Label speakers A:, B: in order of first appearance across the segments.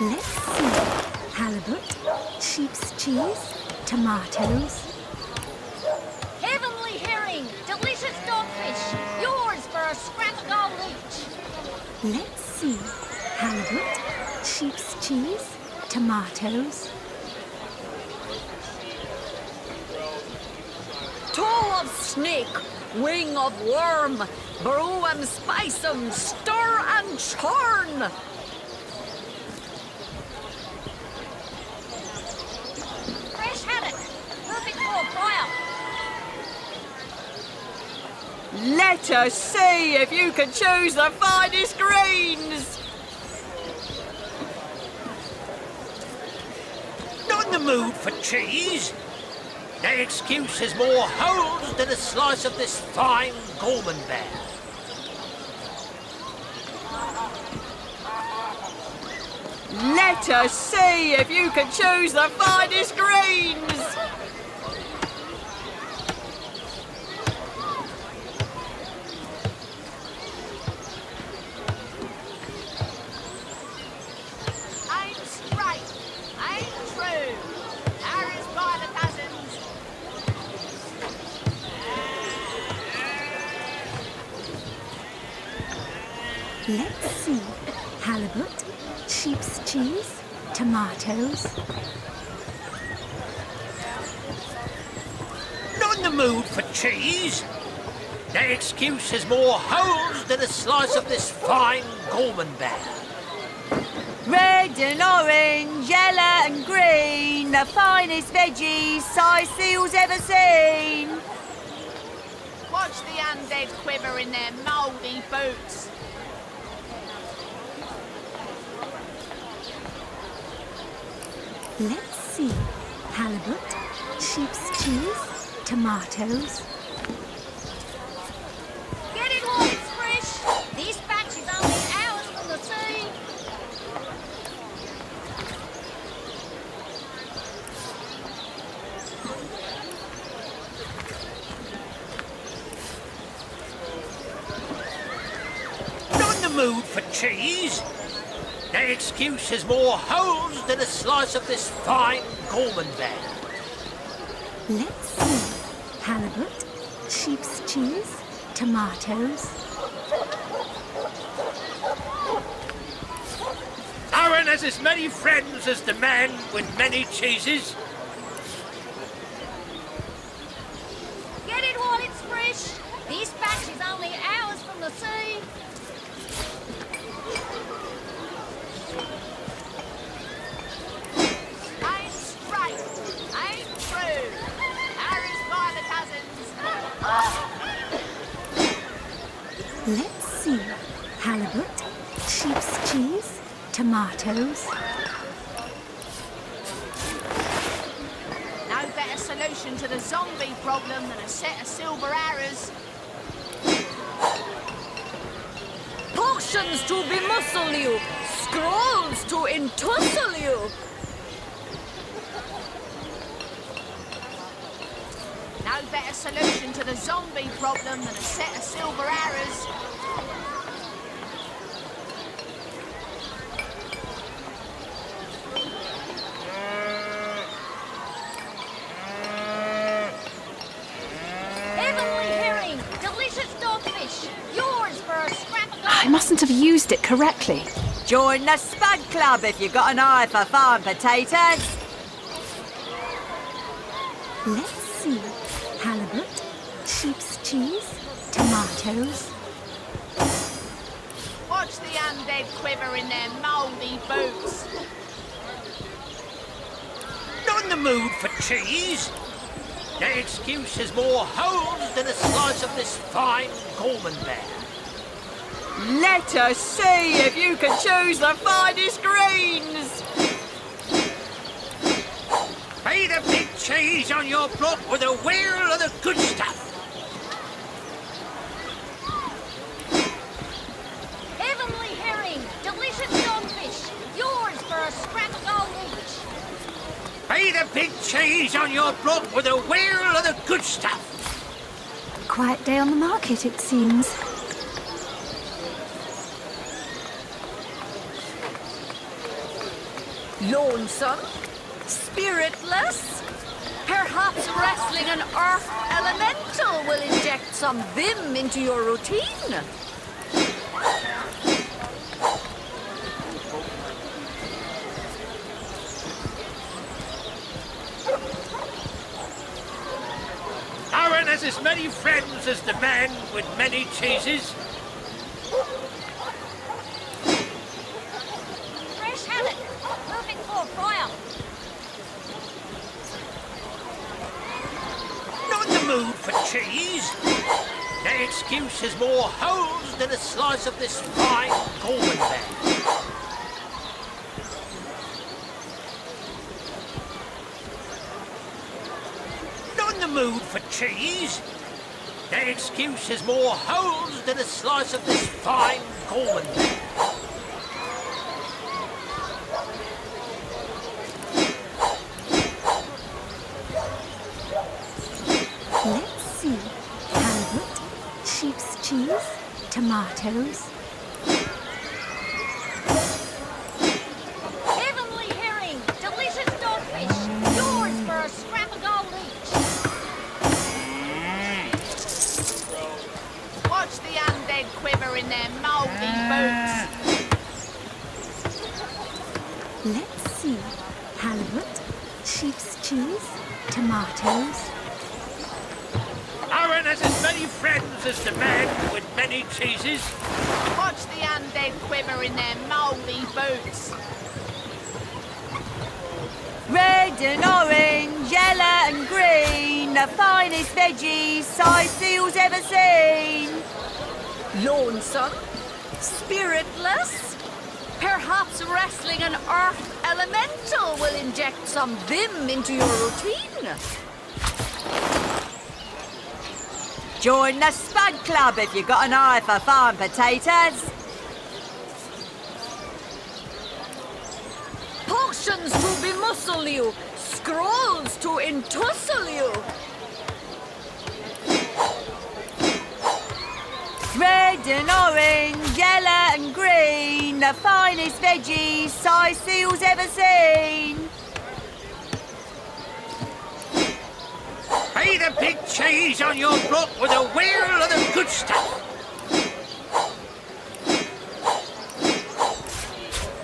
A: Let's see. Halibut, sheep's cheese, tomatoes.
B: Heavenly herring, delicious dogfish, yours for a scrap of gold each.
A: Let's see. Halibut, sheep's cheese, tomatoes.
C: Toe of snake, wing of worm, brew 'em, spice 'em, stir and churn.
B: Fresh haddock, perfect for a fire.
C: Let us see if you can choose the finest greens.
D: Not in the mood for cheese. The excuse is more holes than a slice of this fine Gorman bear.
C: Let us see if you can choose the finest greens.
B: I'm straight, I'm true. Arrows by the dozens.
A: Let's see. Halibut, sheep's cheese, tomatoes.
D: Not in the mood for cheese. The excuse is more holes than a slice of this fine Gorman bear.
C: Red and orange, yellow and green, the finest veggies size seals ever seen.
B: Watch the undead quiver in their mouldy boots.
A: Let's see. Halibut, sheep's cheese, tomatoes.
B: Get it while it's fresh. This batch is only hours from the sea.
D: Not in the mood for cheese. The excuse is more holes than a slice of this fine Gorman bear.
A: Let's see. Halibut, sheep's cheese, tomatoes.
D: Aaron has as many friends as the man with many cheeses.
B: Get it while it's fresh. This batch is only hours from the sea. I'm straight, I'm true. Arrows by the dozens.
A: Let's see. Halibut, sheep's cheese, tomatoes.
B: No better solution to the zombie problem than a set of silver arrows.
C: Potions to bemuscle you, scrolls to entussle you.
B: No better solution to the zombie problem than a set of silver arrows. Heavenly herring, delicious dogfish, yours for a scrap of
E: I mustn't have used it correctly.
C: Join the Spud Club if you've got an eye for farm potatoes.
A: Let's see. Halibut, sheep's cheese, tomatoes.
B: Watch the undead quiver in their mouldy boots.
D: Not in the mood for cheese. The excuse is more holes than a slice of this fine Gorman bear.
C: Let us see if you can choose the finest greens.
D: Pay the big cheese on your block with a wheel of the good stuff.
B: Heavenly herring, delicious dogfish, yours for a scrap of gold each.
D: Pay the big cheese on your block with a wheel of the good stuff.
A: Quiet day on the market, it seems.
C: Lonesome? Spiritless? Perhaps wrestling an earth elemental will inject some vim into your routine?
D: Aaron has as many friends as the man with many cheeses.
B: Fresh haddock. Perfect for a fryer.
D: Not in the mood for cheese. The excuse has more holes than a slice of this fine Gorman bag. Not in the mood for cheese. The excuse has more holes than a slice of this fine Gorman bag.
A: Let's see. Halibut, sheep's cheese, tomatoes.
B: Heavenly herring. Delicious dogfish. Yours for a scrap of gold each.
C: Watch the undead quiver in their mouldy boots.
A: Let's see. Halibut, sheep's cheese, tomatoes.
D: Aaron has as many friends as the man with many cheeses.
C: Watch the undead quiver in their mouldy boots. Red and orange, yellow and green, the finest veggies size seals ever seen. Lonesome? Spiritless? Perhaps wrestling an earth elemental will inject some vim into your routine. Join the Spud Club if you've got an eye for farm potatoes. Potions to bemuscle you, scrolls to entussle you. Red and orange, yellow and green, the finest veggies size seals ever seen.
D: Pay the big cheese on your block with a wheel of the good stuff.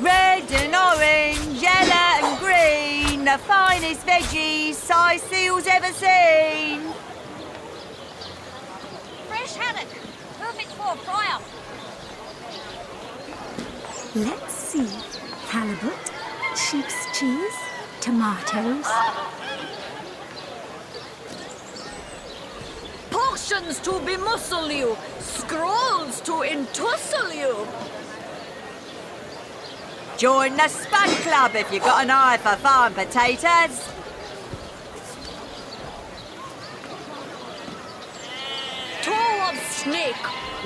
C: Red and orange, yellow and green, the finest veggies size seals ever seen.
B: Fresh haddock. Perfect for a fryer.
A: Let's see. Halibut, sheep's cheese, tomatoes.
C: Potions to bemuscle you, scrolls to entussle you. Join the Spud Club if you've got an eye for farm potatoes. Toe of snake,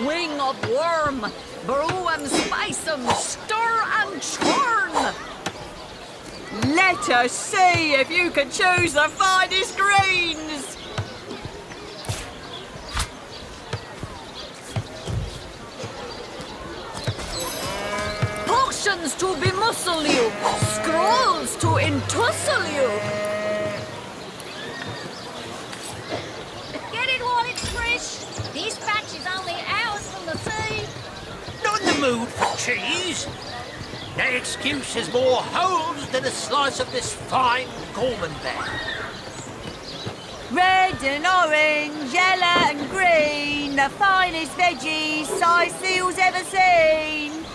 C: wing of worm, brew 'em, spice 'em, stir and churn. Let us see if you can choose the finest greens. Potions to bemuscle you, scrolls to entussle you.
B: Get it while it's fresh. This batch is only hours from the sea.
D: Not in the mood for cheese. The excuse has more holes than a slice of this fine Gorman bag.
C: Red and orange, yellow and green, the finest veggies size seals ever seen.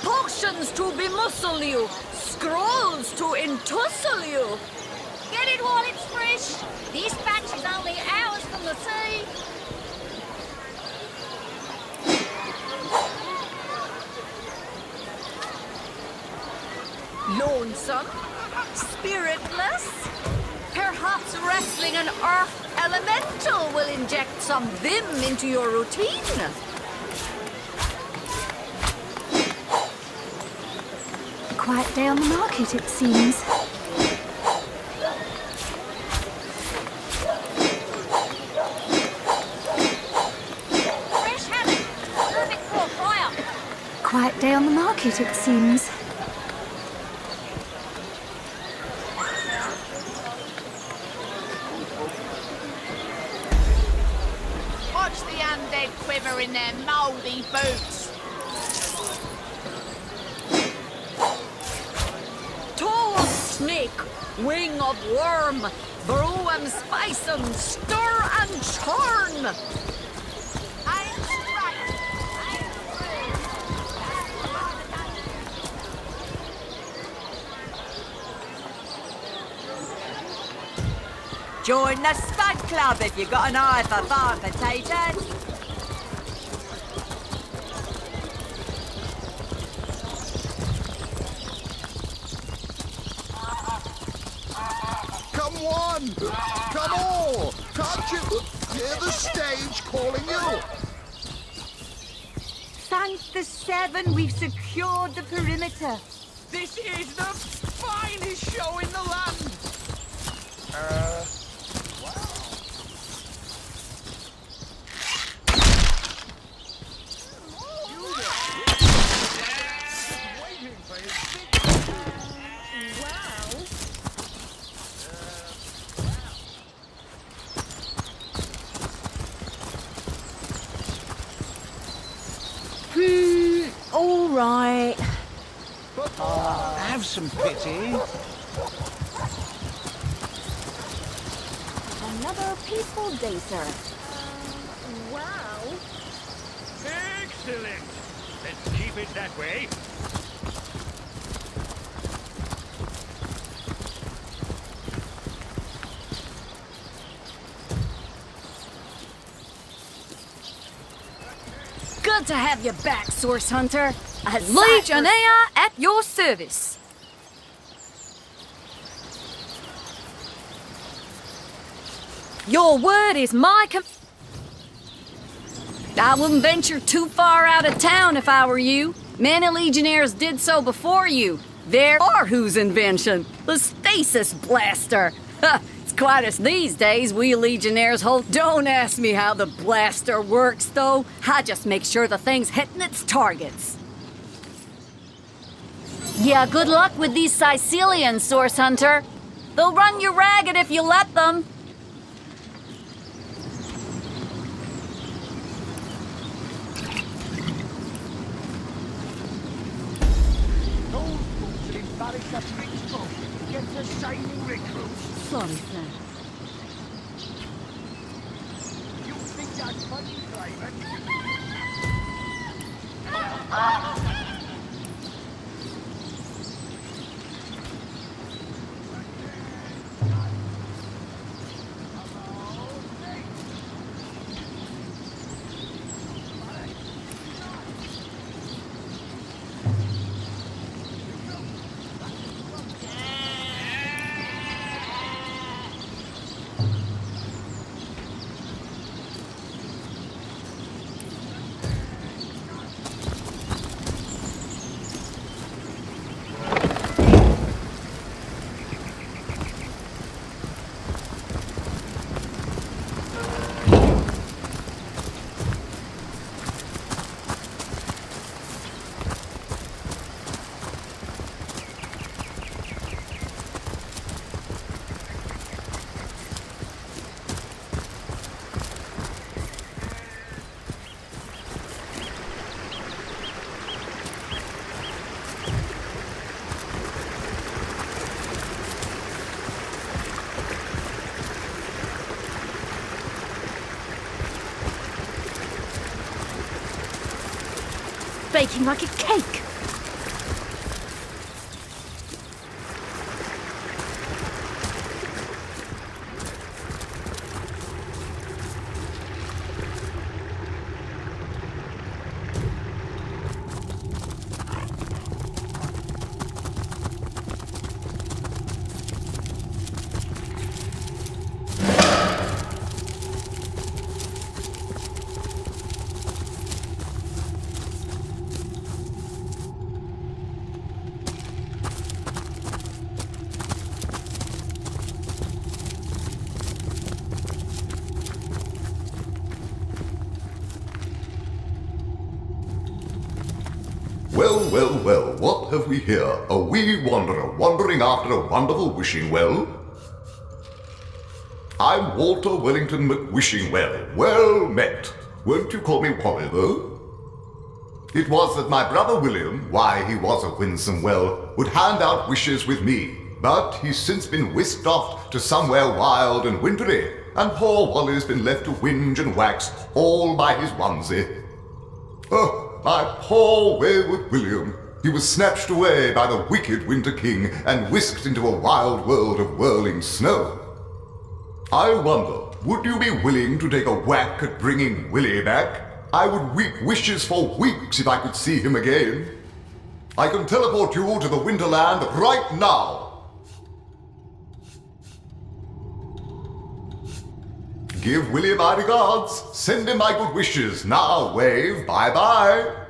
C: Potions to bemuscle you, scrolls to entussle you.
B: Get it while it's fresh. This batch is only hours from the sea.
C: Lonesome? Spiritless? Perhaps wrestling an earth elemental will inject some vim into your routine.
A: Quiet day on the market, it seems.
B: Fresh haddock. Perfect for a fryer.
A: Quiet day on the market, it seems.
C: boots. Toe of snake, wing of worm, brew and spice and stir and churn. Join the Spud Club if you've got an eye for farm potatoes.
F: Come on! Come on! Can't you hear the stage calling you?
C: Thank the Seven, we've secured the perimeter.
D: This is the finest show in the land!
C: All right.
F: Have some pity.
C: Another peaceful day, sir. Wow.
D: Excellent! Let's keep it that way.
E: Good to have you back, Source Hunter. A
G: Legionnaire at your service. Your word is my
E: I wouldn't venture too far out of town if I were you. Many Legionnaires did so before you. There are whose invention, the stasis blaster. It's quite as these days we Legionnaires hold. Don't ask me how the blaster works, though. I just make sure the thing's hitting its targets. Yeah, good luck with these Sicilians, Source Hunter. They'll run you ragged if you let them.
D: Those boots will embarrass a big boat against a shining recruit.
C: Sorry, sir.
D: You think that's funny, Private?
E: Baking like a cake.
H: Well, well, well, what have we here? A wee wanderer wandering after a wonderful wishing well? I'm Walter Wellington McWishingwell. Well met. Won't you call me Wally, though? It was that my brother William, why he was a winsome well, would hand out wishes with me, but he's since been whisked off to somewhere wild and wintry, and poor Wally's been left to whinge and wax all by his onesie. Oh, my poor wayward William. He was snatched away by the wicked Winter King and whisked into a wild world of whirling snow. I wonder, would you be willing to take a whack at bringing Willy back? I would weep wishes for weeks if I could see him again. I can teleport you to the Winterland right now. Give Willy my regards. Send him my good wishes. Now wave bye-bye.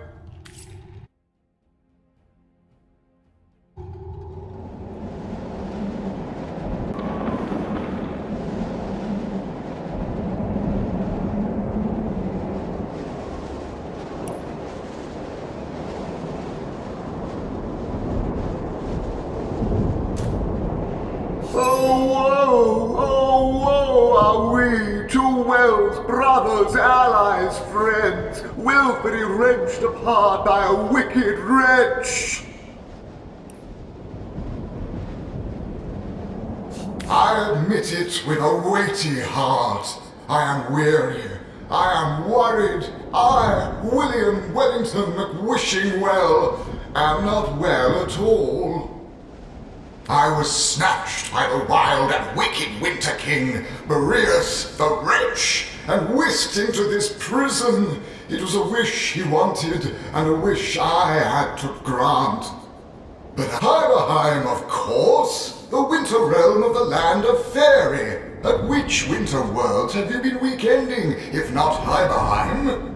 F: Are we, two wells, brothers, allies, friends, wilfully wrenched apart by a wicked wretch? I admit it with a weighty heart. I am weary. I am worried. I, William Wellington McWishingwell, am not well at all. I was snatched by the wild and wicked Winter King, Boreas the wretch, and whisked into this prison. It was a wish he wanted, and a wish I had to grant. But Heiberheim, of course, the winter realm of the land of Fairy. At which winter world have you been weekending, if not Heiberheim?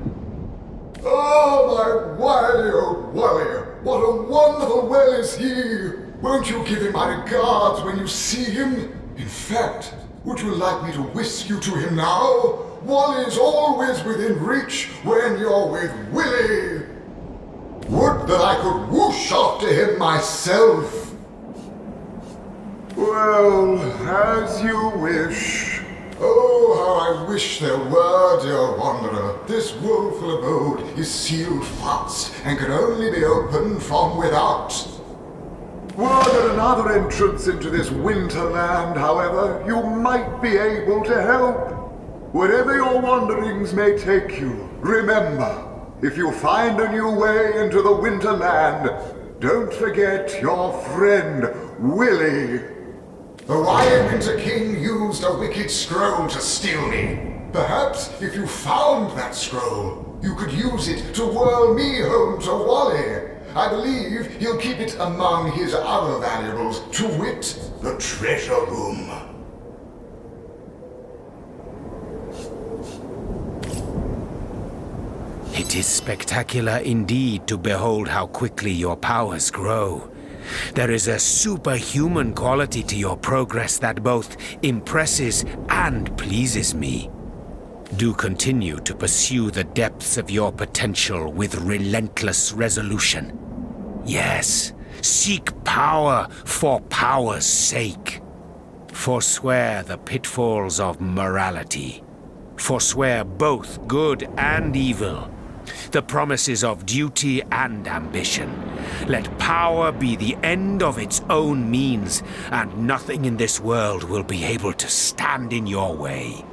F: Oh, my Wily, oh Wally, what a wonderful well is he! Won't you give him my regards when you see him? In fact, would you like me to whisk you to him now? Wally's always within reach when you're with Willy. Would that I could whoosh after him myself. Well, as you wish. Oh, how I wish there were, dear wanderer. This woeful abode is sealed fast and can only be opened from without. Were there another entrance into this winterland, however, you might be able to help. Wherever your wanderings may take you, remember, if you find a new way into the winterland, don't forget your friend, Willy. The wily Winter King used a wicked scroll to steal me. Perhaps if you found that scroll, you could use it to whirl me home to Wally. I believe he'll keep it among his other valuables, to wit, the treasure room.
I: It is spectacular indeed to behold how quickly your powers grow. There is a superhuman quality to your progress that both impresses and pleases me. Do continue to pursue the depths of your potential with relentless resolution. Yes, seek power for power's sake. Forswear the pitfalls of morality. Forswear both good and evil. The promises of duty and ambition. Let power be the end of its own means, and nothing in this world will be able to stand in your way.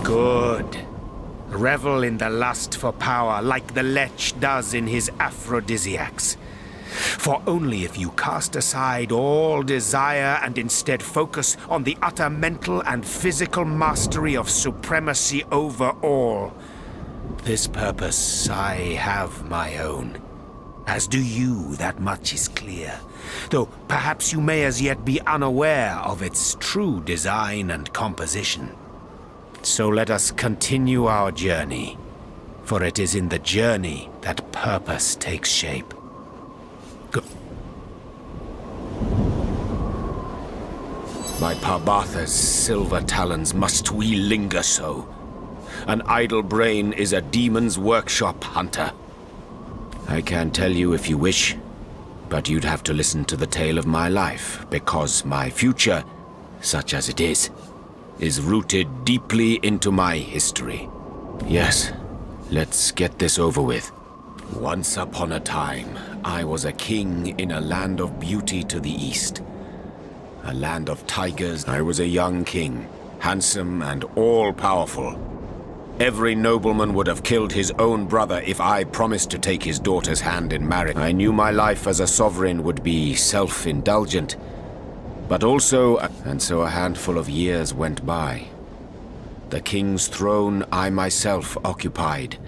I: Good. Revel in the lust for power like the lech does in his aphrodisiacs. For only if you cast aside all desire and instead focus on the utter mental and physical mastery of supremacy over all, this purpose I have my own. As do you, that much is clear. Though perhaps you may as yet be unaware of its true design and composition. So let us continue our journey, for it is in the journey that purpose takes shape. By Parbatha's silver talons must we linger so. An idle brain is a demon's workshop, hunter. I can tell you if you wish, But you'd have to listen to the tale of my life, because my future, such as it is rooted deeply into my history. Yes, let's get this over with. Once upon a time, I was a king in a land of beauty to the east. A land of tigers. I was a young king, handsome and all-powerful. Every nobleman would have killed his own brother if I promised to take his daughter's hand in marriage. I knew my life as a sovereign would be self-indulgent, but also, and so a handful of years went by. The king's throne I myself occupied.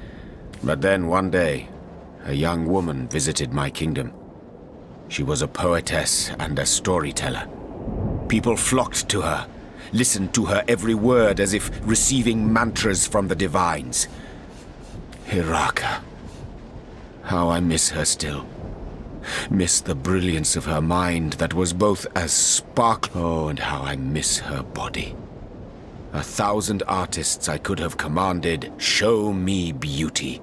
I: But then one day, a young woman visited my kingdom. She was a poetess and a storyteller. People flocked to her, listened to her every word as if receiving mantras from the divines. Hiraka. How I miss her still. Miss the brilliance of her mind that was both as sparkling. Oh, and how I miss her body. 1,000 artists I could have commanded, show me beauty.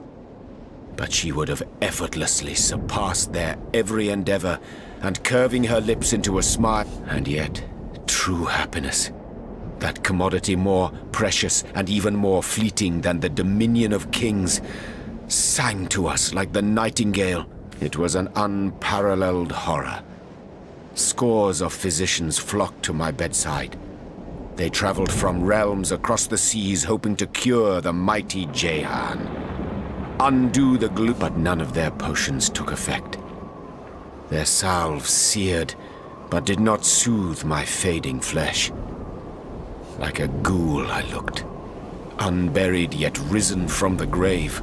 I: But she would have effortlessly surpassed their every endeavor, and curving her lips into a smile. And yet, true happiness, that commodity more precious and even more fleeting than the dominion of kings, sang to us like the nightingale. It was an unparalleled horror. Scores of physicians flocked to my bedside. They traveled from realms across the seas hoping to cure the mighty Jehan, undo the glue, but none of their potions took effect. Their salves seared, but did not soothe my fading flesh. Like a ghoul I looked, unburied yet risen from the grave.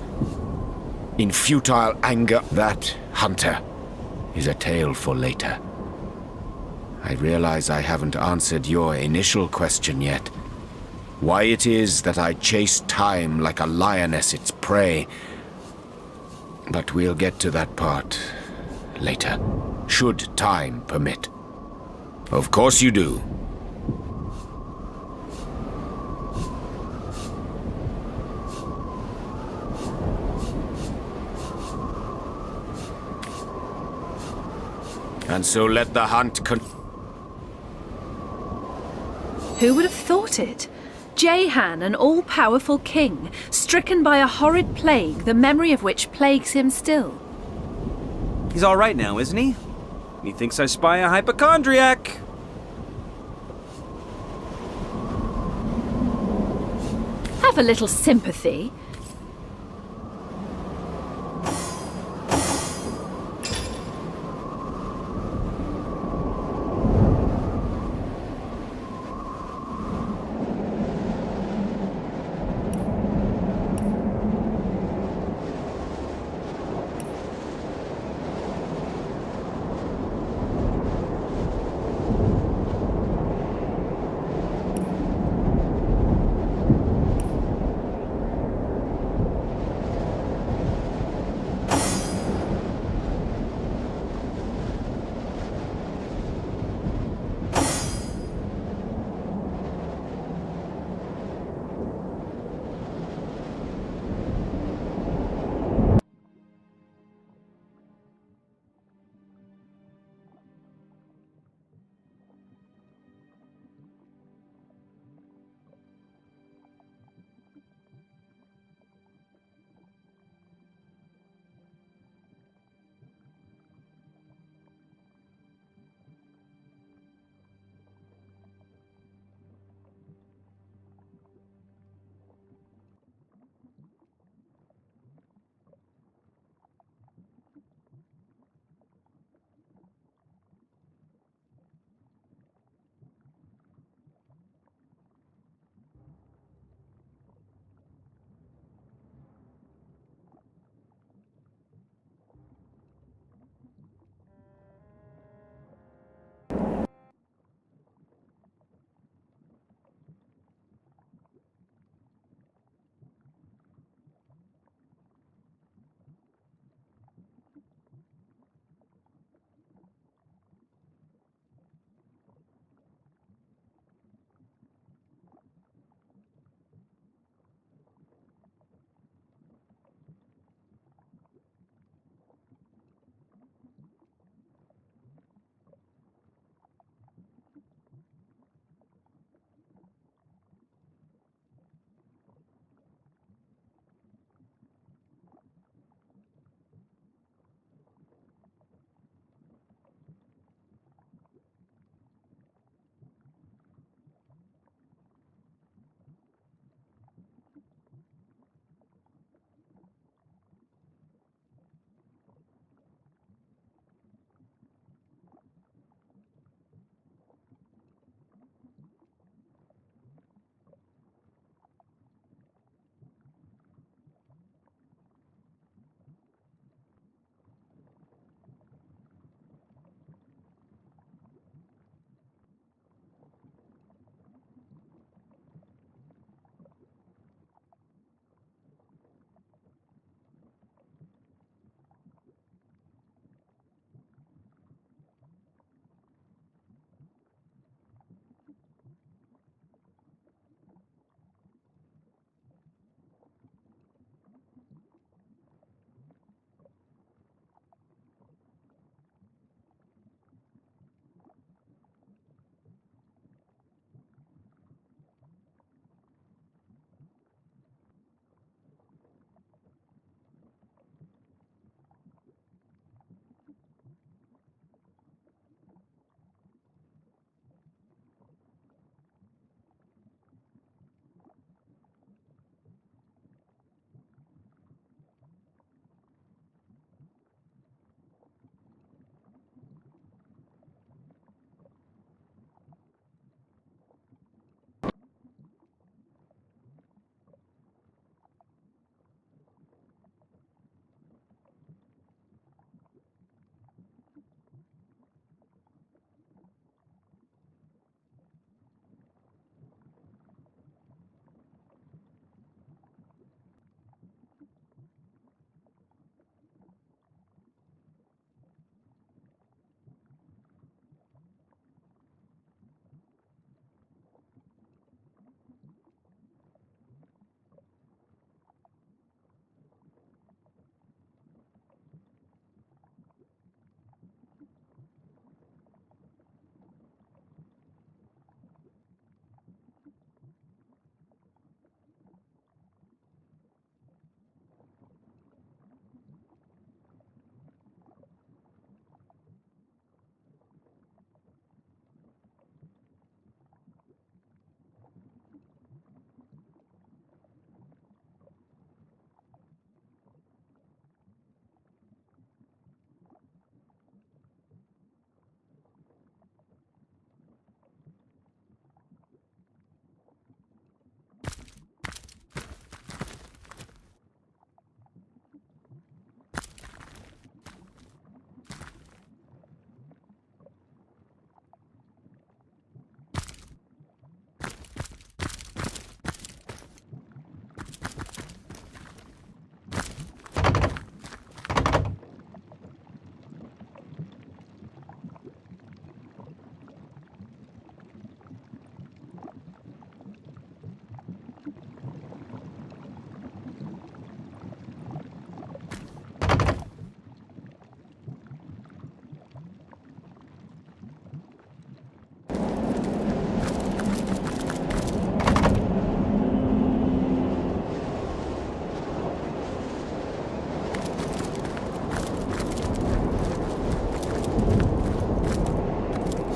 I: In futile anger, that hunter is a tale for later. I realize I haven't answered your initial question yet. Why it is that I chase time like a lioness its prey. But we'll get to that part later, should time permit. Of course you do. And so let the hunt
J: Who would have thought it? Jehan, an all-powerful king, stricken by a horrid plague, the memory of which plagues him still.
K: He's all right now, isn't he? He thinks I spy a hypochondriac.
J: Have a little sympathy.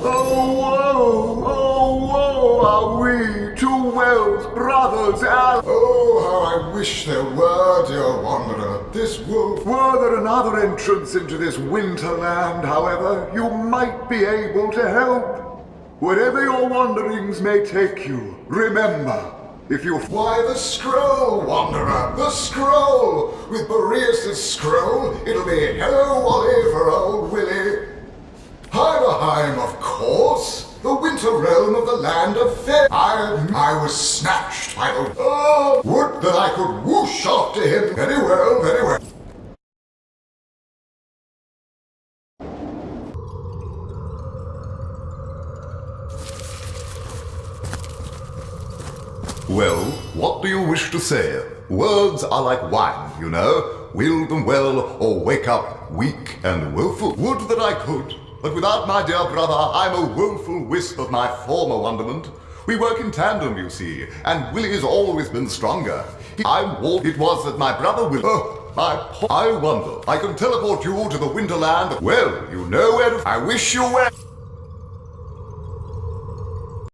H: Oh, woe, are we, two Wells brothers,
F: Oh, how I wish there were, dear wanderer, this wolf.
H: Were there another entrance into this winterland, however, you might be able to help. Wherever your wanderings may take you, remember, if you...
F: Why, the scroll, wanderer, the scroll! With Boreas' scroll, it'll be hello, Wally, for old Willie. Heimerheim, of course, the winter realm of the land of Fenixx. I was snatched by the... Oh, would that I could whoosh after him. Very well, very well.
H: Well, what do you wish to say? Words are like wine, you know. Wield them well, or wake up weak and woeful. Would that I could, but without my dear brother, I'm a woeful wisp of my former wonderment. We work in tandem, you see, and Willie's always been stronger. It was that my brother Will... I wonder, I can teleport you to the Winterland. Well, you know where to... I wish you well...